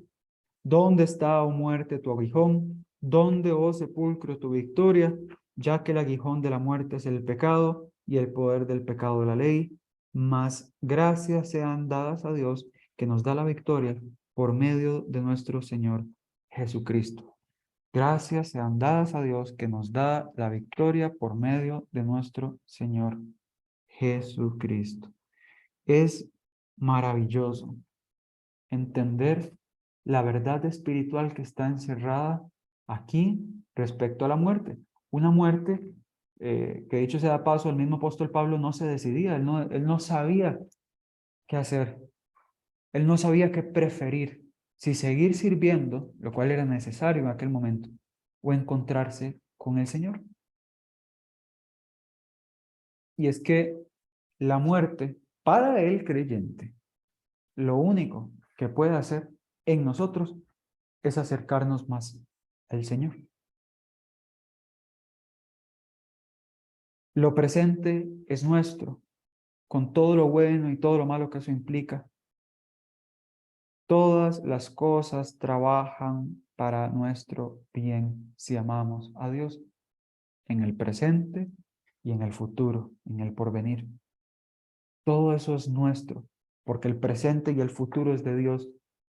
¿Dónde está, oh muerte, tu aguijón? ¿Dónde, oh sepulcro, tu victoria? Ya que el aguijón de la muerte es el pecado y el poder del pecado de la ley, mas gracias sean dadas a Dios que nos da la victoria por medio de nuestro Señor Jesucristo. Gracias sean dadas a Dios que nos da la victoria por medio de nuestro Señor Jesucristo. Es maravilloso entender la verdad espiritual que está encerrada aquí respecto a la muerte. Una muerte que dicho sea de paso, el mismo apóstol Pablo no se decidía, él no sabía qué hacer, él no sabía qué preferir, si seguir sirviendo, lo cual era necesario en aquel momento, o encontrarse con el Señor. Y es que la muerte, para el creyente, lo único que puede hacer en nosotros es acercarnos más al Señor. Lo presente es nuestro, con todo lo bueno y todo lo malo que eso implica. Todas las cosas trabajan para nuestro bien si amamos a Dios en el presente y en el futuro, en el porvenir. Todo eso es nuestro, porque el presente y el futuro es de Dios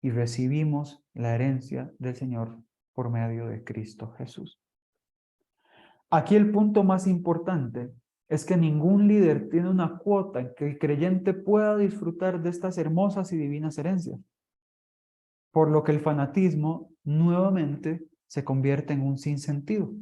y recibimos la herencia del Señor por medio de Cristo Jesús. Aquí el punto más importante es que ningún líder tiene una cuota en que el creyente pueda disfrutar de estas hermosas y divinas herencias, por lo que el fanatismo nuevamente se convierte en un sinsentido.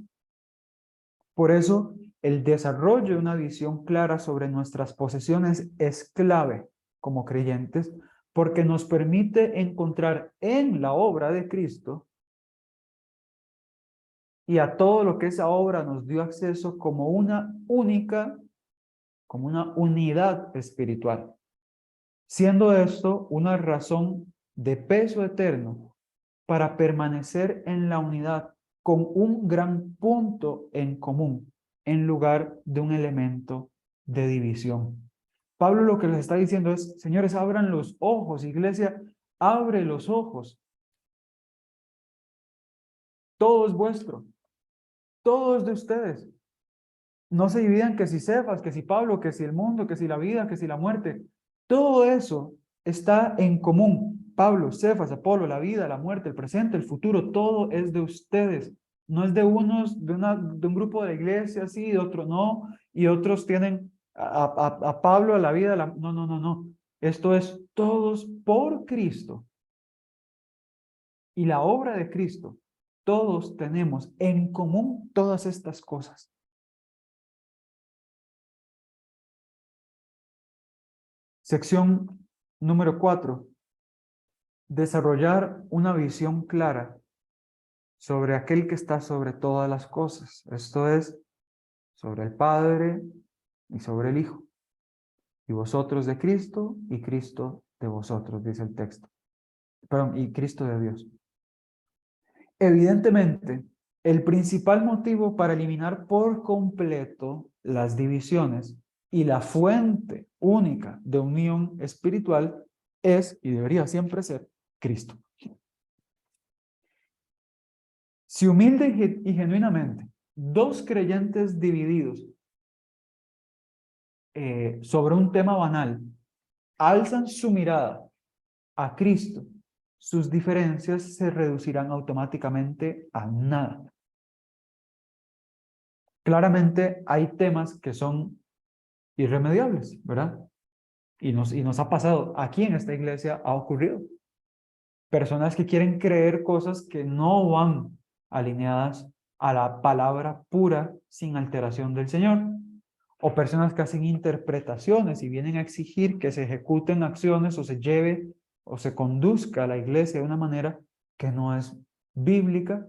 Por eso, el desarrollo de una visión clara sobre nuestras posesiones es clave como creyentes, porque nos permite encontrar en la obra de Cristo y a todo lo que esa obra nos dio acceso como una única, como una unidad espiritual, siendo esto una razón de peso eterno para permanecer en la unidad con un gran punto en común en lugar de un elemento de división. Pablo lo que les está diciendo es, señores, abran los ojos, iglesia, abre los ojos. Todo es vuestro, todo es de ustedes. No se dividan que si Cefas, que si Pablo, que si el mundo, que si la vida, que si la muerte. Todo eso está en común. Pablo, Cefas, Apolo, la vida, la muerte, el presente, el futuro, todo es de ustedes. No es de unos, de un grupo de la iglesia, sí, de otro no, y otros tienen a Pablo, a la vida, no, no, no, no. Esto es todos por Cristo. Y la obra de Cristo, todos tenemos en común todas estas cosas. Sección número 4. Desarrollar una visión clara sobre aquel que está sobre todas las cosas. Esto es, sobre el Padre y sobre el Hijo. Y vosotros de Cristo y Cristo de vosotros, dice el texto. Perdón, y Cristo de Dios. Evidentemente, el principal motivo para eliminar por completo las divisiones y la fuente única de unión espiritual es, y debería siempre ser, Cristo. Si humilde y genuinamente dos creyentes divididos sobre un tema banal alzan su mirada a Cristo, sus diferencias se reducirán automáticamente a nada. Claramente hay temas que son irremediables, ¿verdad? Y nos ha pasado, aquí en esta iglesia ha ocurrido. Personas que quieren creer cosas que no van alineadas a la palabra pura sin alteración del Señor. O personas que hacen interpretaciones y vienen a exigir que se ejecuten acciones o se lleve o se conduzca a la iglesia de una manera que no es bíblica.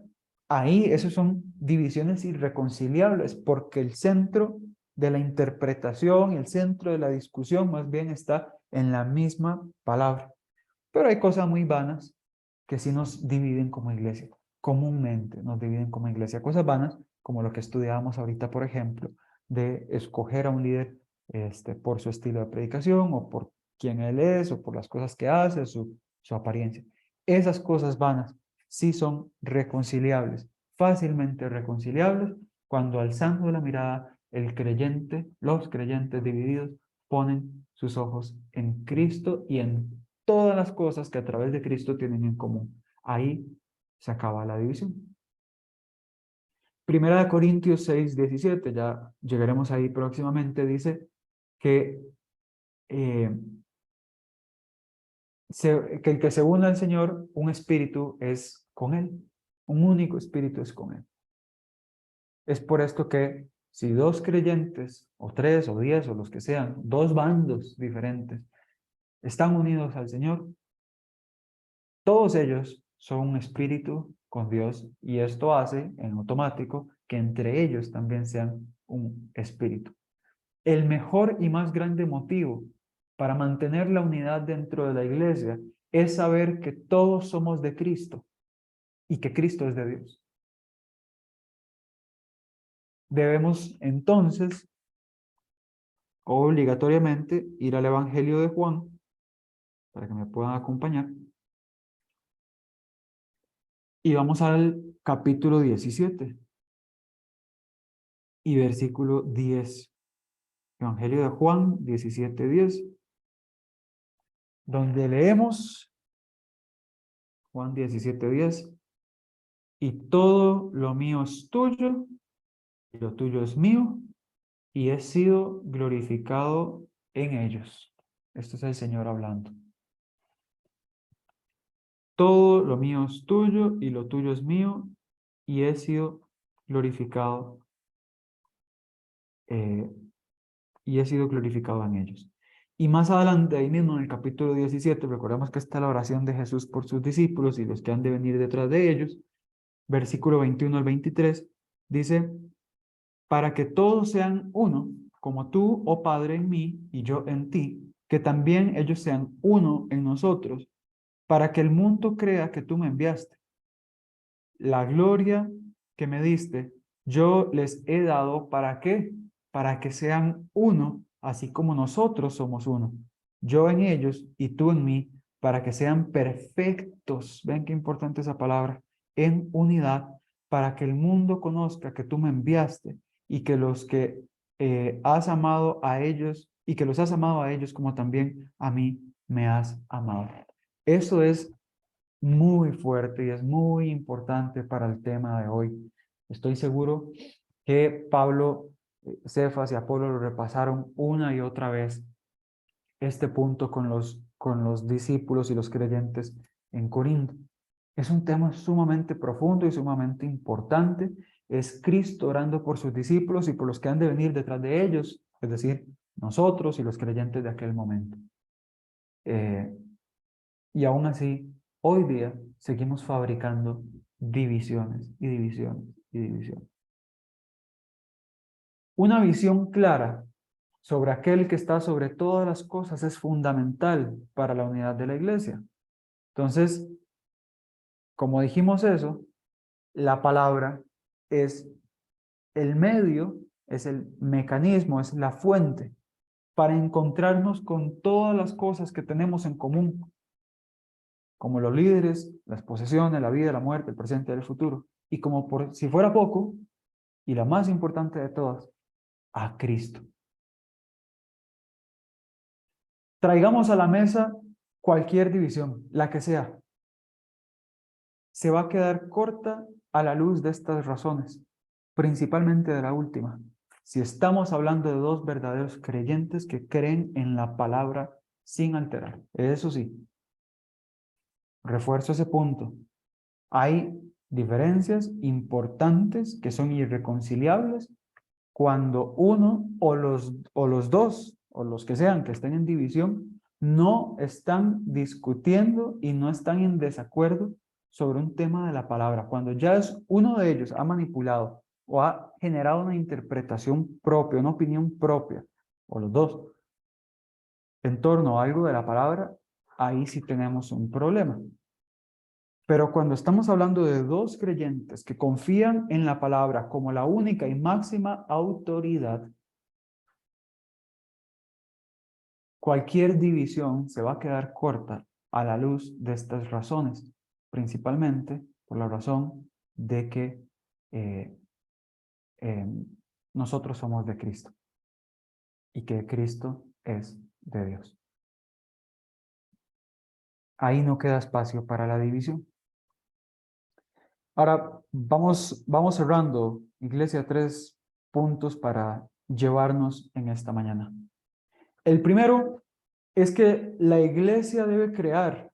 Ahí esas son divisiones irreconciliables porque el centro de la interpretación y el centro de la discusión más bien está en la misma palabra. Pero hay cosas muy vanas que sí nos dividen como iglesia. Comúnmente nos dividen como iglesia. Cosas vanas como lo que estudiábamos ahorita, por ejemplo, de escoger a un líder por su estilo de predicación o por quién él es o por las cosas que hace, su apariencia. Esas cosas vanas sí son reconciliables, fácilmente reconciliables, cuando alzando la mirada el creyente, los creyentes divididos, ponen sus ojos en Cristo y en todas las cosas que a través de Cristo tienen en común. Ahí se acaba la división. Primera de Corintios 6, 17, ya llegaremos ahí próximamente, dice que que el que se une al Señor, un espíritu es con Él. Un único espíritu es con Él. Es por esto que si dos creyentes, o tres, o 10, o los que sean, dos bandos diferentes, están unidos al Señor, todos ellos son un espíritu con Dios, y esto hace en automático que entre ellos también sean un espíritu. El mejor y más grande motivo para mantener la unidad dentro de la iglesia es saber que todos somos de Cristo y que Cristo es de Dios. Debemos entonces obligatoriamente ir al Evangelio de Juan, para que me puedan acompañar, y vamos al capítulo 17 y versículo 10. Evangelio de Juan 17:10, donde leemos Juan 17:10, y todo lo mío es tuyo, y lo tuyo es mío, y he sido glorificado en ellos. Esto es el Señor hablando. Todo lo mío es tuyo, y lo tuyo es mío, y he sido glorificado, eh, y he sido glorificado en ellos. Y más adelante, ahí mismo en el capítulo 17, recordemos que está la oración de Jesús por sus discípulos y los que han de venir detrás de ellos, versículo 21 al 23, dice: para que todos sean uno, como tú, oh Padre, en mí y yo en ti, que también ellos sean uno en nosotros, para que el mundo crea que tú me enviaste. La gloria que me diste, yo les he dado, ¿para qué? Para que sean uno, así como nosotros somos uno. Yo en ellos y tú en mí, para que sean perfectos. Ven qué importante esa palabra, en unidad, para que el mundo conozca que tú me enviaste y que los que has amado a ellos, y que los has amado a ellos como también a mí me has amado. Eso es muy fuerte y es muy importante para el tema de hoy. Estoy seguro que Pablo, Cefas y Apolo lo repasaron una y otra vez este punto con los discípulos y los creyentes en Corinto. Es un tema sumamente profundo y sumamente importante. Es Cristo orando por sus discípulos y por los que han de venir detrás de ellos, es decir, nosotros y los creyentes de aquel momento. Y aún así, hoy día seguimos fabricando divisiones y divisiones y divisiones. Una visión clara sobre aquel que está sobre todas las cosas es fundamental para la unidad de la iglesia. Entonces, como dijimos eso, la palabra es el medio, es el mecanismo, es la fuente para encontrarnos con todas las cosas que tenemos en común, como los líderes, las posesiones, la vida, la muerte, el presente y el futuro. Y como por si fuera poco, y la más importante de todas, a Cristo. Traigamos a la mesa cualquier división, la que sea. Se va a quedar corta a la luz de estas razones, principalmente de la última. Si estamos hablando de dos verdaderos creyentes que creen en la palabra sin alterar. Eso sí, refuerzo ese punto. Hay diferencias importantes que son irreconciliables cuando uno o los dos, o los que sean que estén en división, no están discutiendo y no están en desacuerdo sobre un tema de la palabra. Cuando ya es uno de ellos ha manipulado o ha generado una interpretación propia, una opinión propia, o los dos, en torno a algo de la palabra, ahí sí tenemos un problema. Pero cuando estamos hablando de dos creyentes que confían en la palabra como la única y máxima autoridad, cualquier división se va a quedar corta a la luz de estas razones, principalmente por la razón de que eh, eh, nosotros somos de Cristo y que Cristo es de Dios. Ahí no queda espacio para la división. Ahora, vamos cerrando, Iglesia, 3 puntos para llevarnos en esta mañana. El primero es que la iglesia debe crear.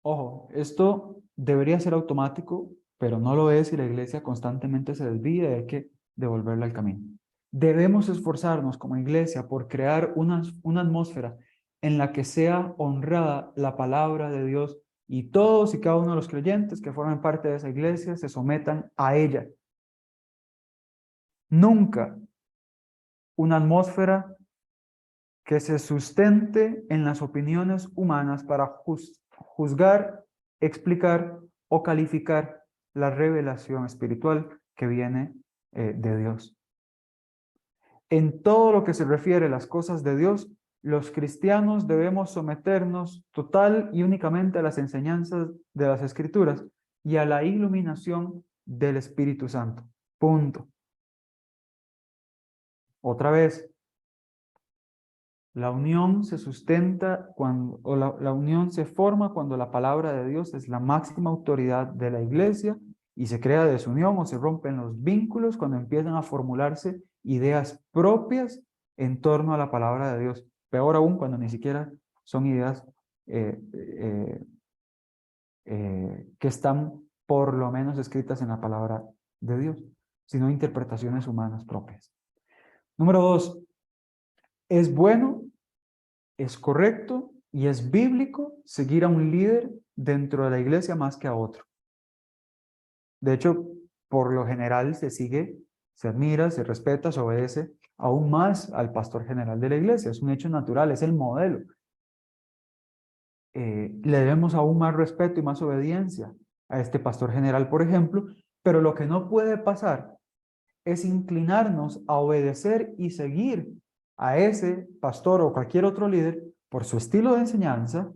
Ojo, esto debería ser automático, pero no lo es y la iglesia constantemente se desvía y hay que devolverla al camino. Debemos esforzarnos como iglesia por crear una atmósfera en la que sea honrada la palabra de Dios y todos y cada uno de los creyentes que formen parte de esa iglesia se sometan a ella. Nunca una atmósfera que se sustente en las opiniones humanas para juzgar, explicar o calificar la revelación espiritual que viene de Dios. En todo lo que se refiere a las cosas de Dios, los cristianos debemos someternos total y únicamente a las enseñanzas de las Escrituras y a la iluminación del Espíritu Santo. Punto. Otra vez, la unión se sustenta cuando, o la unión se forma cuando la palabra de Dios es la máxima autoridad de la iglesia y se crea desunión o se rompen los vínculos cuando empiezan a formularse ideas propias en torno a la palabra de Dios. Peor aún cuando ni siquiera son ideas que están por lo menos escritas en la palabra de Dios, sino interpretaciones humanas propias. Número 2, es bueno, es correcto y es bíblico seguir a un líder dentro de la iglesia más que a otro. De hecho, por lo general se sigue, se admira, se respeta, se obedece aún más al pastor general de la iglesia. Es un hecho natural, es el modelo. Le debemos aún más respeto y más obediencia a este pastor general, por ejemplo, pero lo que no puede pasar es inclinarnos a obedecer y seguir a ese pastor o cualquier otro líder por su estilo de enseñanza,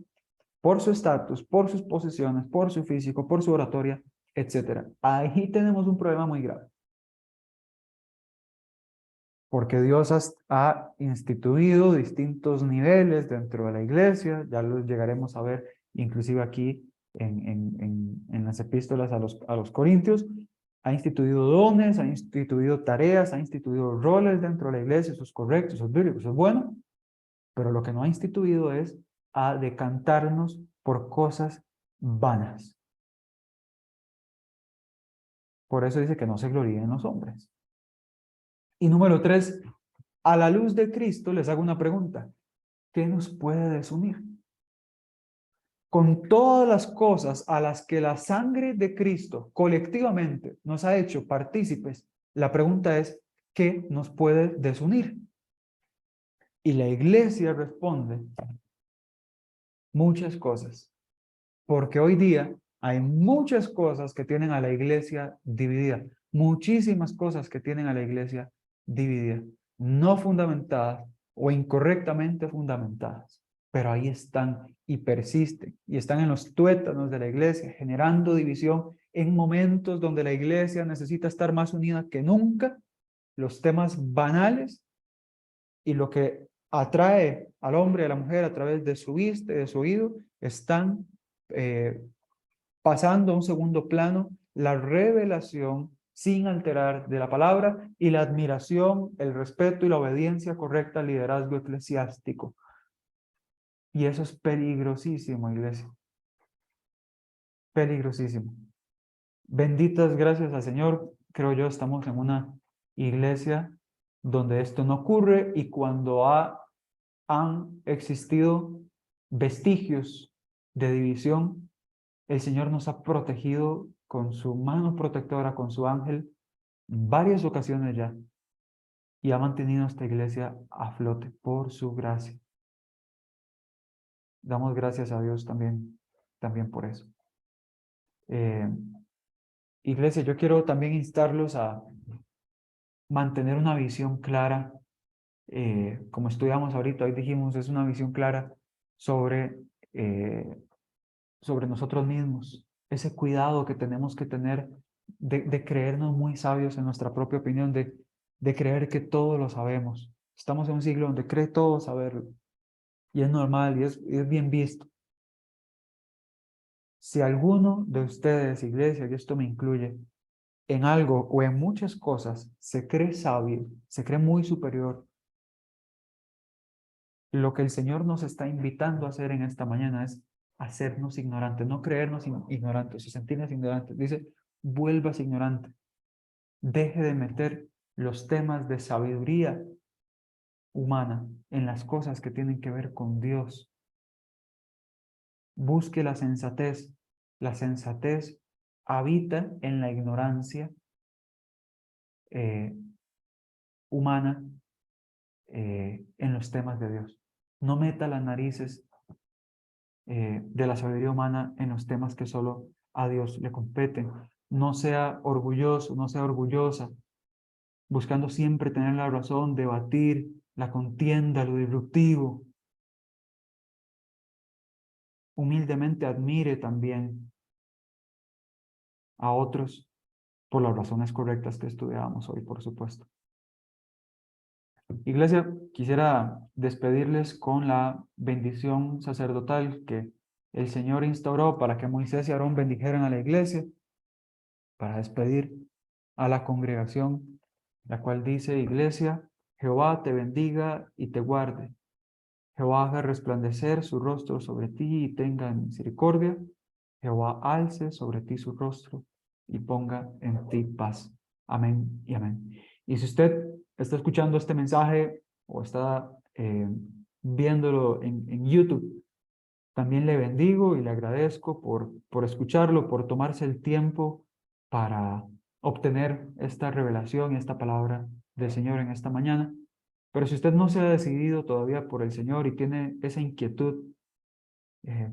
por su estatus, por sus posesiones, por su físico, por su oratoria, etc. Ahí tenemos un problema muy grave. Porque Dios ha instituido distintos niveles dentro de la iglesia, ya los llegaremos a ver inclusive aquí en las epístolas a los Corintios, ha instituido dones, ha instituido tareas, ha instituido roles dentro de la iglesia, eso es correcto, eso es bíblico, eso es bueno, pero lo que no ha instituido es a decantarnos por cosas vanas. Por eso dice que no se gloríen los hombres. Y número 3, a la luz de Cristo les hago una pregunta. ¿Qué nos puede desunir? Con todas las cosas a las que la sangre de Cristo colectivamente nos ha hecho partícipes, la pregunta es, ¿qué nos puede desunir? Y la iglesia responde, muchas cosas. Porque hoy día hay muchas cosas que tienen a la iglesia dividida, muchísimas cosas que tienen a la iglesia dividida, no fundamentadas o incorrectamente fundamentadas, pero ahí están y persisten y están en los tuétanos de la iglesia, generando división en momentos donde la iglesia necesita estar más unida que nunca. Los temas banales y lo que atrae al hombre y a la mujer a través de su vista y de su oído están pasando a un segundo plano la revelación sin alterar de la palabra y la admiración, el respeto y la obediencia correcta al liderazgo eclesiástico. Y eso es peligrosísimo, iglesia. Peligrosísimo. Benditas gracias al Señor, creo yo, estamos en una iglesia donde esto no ocurre y cuando han existido vestigios de división, el Señor nos ha protegido con su mano protectora, con su ángel, en varias ocasiones ya, y ha mantenido esta iglesia a flote por su gracia. Damos gracias a Dios también por eso. Iglesia, yo quiero también instarlos a mantener una visión clara, como estudiamos ahorita, hoy dijimos, es una visión clara sobre, sobre nosotros mismos, ese cuidado que tenemos que tener de creernos muy sabios en nuestra propia opinión, de creer que todo lo sabemos. Estamos en un siglo donde cree todo saberlo, y es normal, y es bien visto. Si alguno de ustedes, iglesia, y esto me incluye, en algo o en muchas cosas se cree sabio, se cree muy superior, Lo que el Señor nos está invitando a hacer en esta mañana es hacernos ignorantes, no creernos ignorantes o sentirnos ignorantes. Dice, vuelvas ignorante. Deje de meter los temas de sabiduría humana en las cosas que tienen que ver con Dios. Busque la sensatez. La sensatez habita en la ignorancia humana en los temas de Dios. No meta las narices de la sabiduría humana en los temas que solo a Dios le competen. No sea orgulloso, no sea orgullosa, buscando siempre tener la razón, debatir, la contienda, lo disruptivo. Humildemente admire también a otros por las razones correctas que estudiábamos hoy, por supuesto. Iglesia, quisiera despedirles con la bendición sacerdotal que el Señor instauró para que Moisés y Aarón bendijeran a la iglesia, para despedir a la congregación, la cual dice: Iglesia, Jehová te bendiga y te guarde. Jehová haga resplandecer su rostro sobre ti y tenga misericordia. Jehová alce sobre ti su rostro y ponga en ti paz. Amén y amén. Y si usted está escuchando este mensaje o está viéndolo en YouTube, también le bendigo y le agradezco por escucharlo, por tomarse el tiempo para obtener esta revelación y esta palabra del Señor en esta mañana. Pero si usted no se ha decidido todavía por el Señor y tiene esa inquietud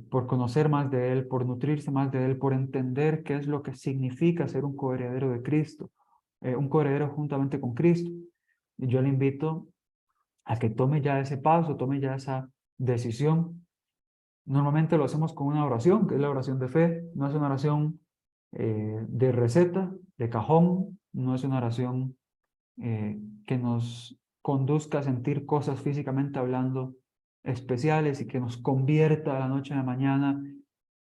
por conocer más de Él, por nutrirse más de Él, por entender qué es lo que significa ser un coheredero de Cristo, un coheredero juntamente con Cristo, y yo le invito a que tome ya ese paso, tome ya esa decisión. Normalmente lo hacemos con una oración, que es la oración de fe. No es una oración de receta, de cajón, no es una oración que nos conduzca a sentir cosas físicamente hablando especiales y que nos convierta a la noche a la mañana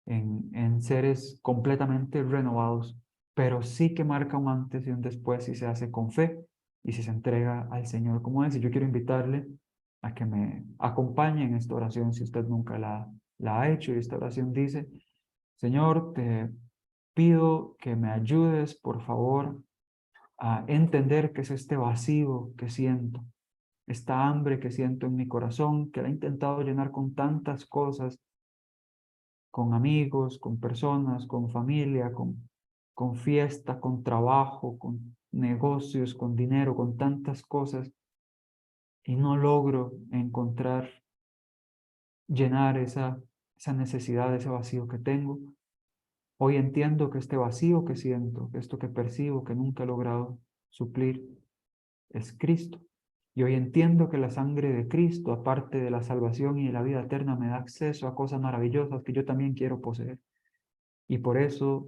en seres completamente renovados, pero sí que marca un antes y un después si se hace con fe y si se entrega al Señor como es. Y yo quiero invitarle a que me acompañe en esta oración si usted nunca la ha hecho. Y esta oración dice: Señor, te pido que me ayudes, por favor, a entender qué es este vacío que siento, esta hambre que siento en mi corazón, que la he intentado llenar con tantas cosas, con amigos, con personas, con familia, con fiesta, con trabajo, con negocios, con dinero, con tantas cosas, y no logro encontrar, llenar esa necesidad, ese vacío que tengo. Hoy entiendo que este vacío que siento, esto que percibo, que nunca he logrado suplir, es Cristo. Y hoy entiendo que la sangre de Cristo, aparte de la salvación y de la vida eterna, me da acceso a cosas maravillosas que yo también quiero poseer. Y por eso,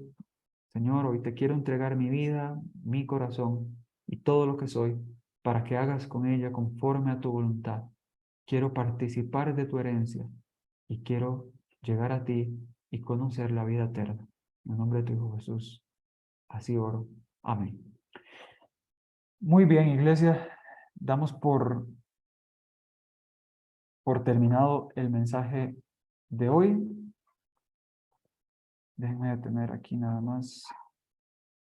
Señor, hoy te quiero entregar mi vida, mi corazón y todo lo que soy, para que hagas con ella conforme a tu voluntad. Quiero participar de tu herencia y quiero llegar a ti y conocer la vida eterna. En el nombre de tu Hijo Jesús, así oro. Amén. Muy bien, iglesia, damos por terminado el mensaje de hoy. Déjenme detener aquí nada más.